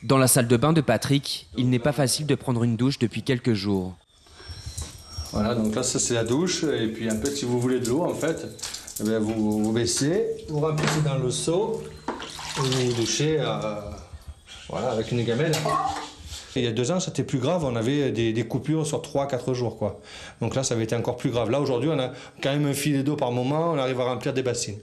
Dans la salle de bain de Patrick, il n'est pas facile de prendre une douche depuis quelques jours. Voilà, donc là, ça c'est la douche. Et puis, un peu, si vous voulez de l'eau, en fait, eh bien, vous baissez, vous remplissez dans le seau et vous vous douchez voilà, avec une gamelle. Il y a 2 ans, c'était plus grave. On avait des coupures sur 3-4 jours, quoi. Donc là, ça avait été encore plus grave. Là, aujourd'hui, on a quand même un filet d'eau par moment. On arrive à remplir des bassines.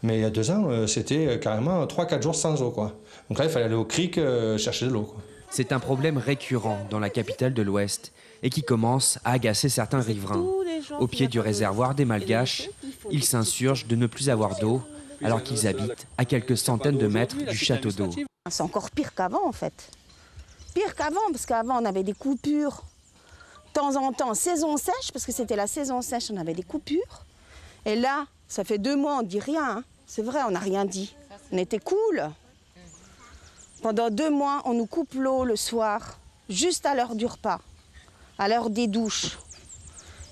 Mais il y a 2 ans, c'était carrément 3-4 jours sans eau, quoi. Donc là, il fallait aller au cric chercher de l'eau, quoi. C'est un problème récurrent dans la capitale de l'Ouest et qui commence à agacer certains riverains. Au pied du réservoir des Malgaches, ils s'insurgent de ne plus avoir d'eau alors qu'ils habitent à quelques centaines de mètres du château d'eau. C'est encore pire qu'avant, en fait. Pire qu'avant, parce qu'avant, on avait des coupures. De temps en temps, saison sèche, parce que c'était la saison sèche, on avait des coupures. Et là, ça fait 2 mois, on ne dit rien. Hein. C'est vrai, on n'a rien dit. On était cool. Pendant 2 mois, on nous coupe l'eau le soir, juste à l'heure du repas, à l'heure des douches.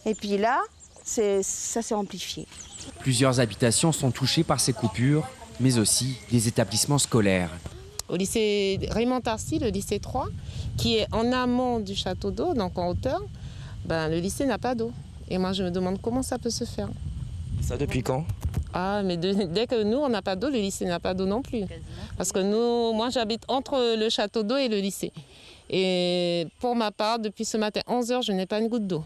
Et puis là, ça s'est amplifié. Plusieurs habitations sont touchées par ces coupures, mais aussi des établissements scolaires. Au lycée Raymond Tarcy, le lycée 3, qui est en amont du château d'eau, donc en hauteur, le lycée n'a pas d'eau. Et moi, je me demande comment ça peut se faire. Ça depuis quand? Ah, mais dès que nous, on n'a pas d'eau, le lycée n'a pas d'eau non plus. Parce que moi, j'habite entre le château d'eau et le lycée. Et pour ma part, depuis ce matin, 11h, je n'ai pas une goutte d'eau.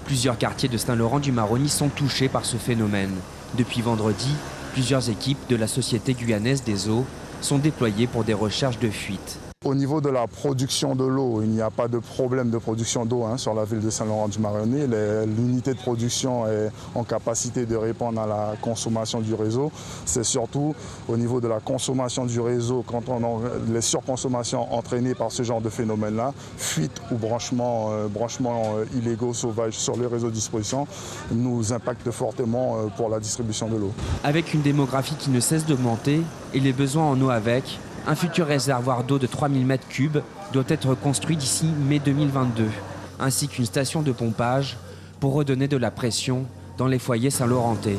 Plusieurs quartiers de Saint-Laurent-du-Maroni sont touchés par ce phénomène. Depuis vendredi, plusieurs équipes de la Société guyanaise des eaux sont déployées pour des recherches de fuite. Au niveau de la production de l'eau, il n'y a pas de problème de production d'eau sur la ville de Saint-Laurent-du-Maroni. L'unité de production est en capacité de répondre à la consommation du réseau. C'est surtout au niveau de la consommation du réseau, quand on a les surconsommations entraînées par ce genre de phénomène-là, fuite ou branchements illégaux, sauvages sur le réseau de distribution, nous impactent fortement pour la distribution de l'eau. Avec une démographie qui ne cesse d'augmenter et les besoins en eau avec, un futur réservoir d'eau de 3000 m3 doit être construit d'ici mai 2022, ainsi qu'une station de pompage pour redonner de la pression dans les foyers saint-laurentais.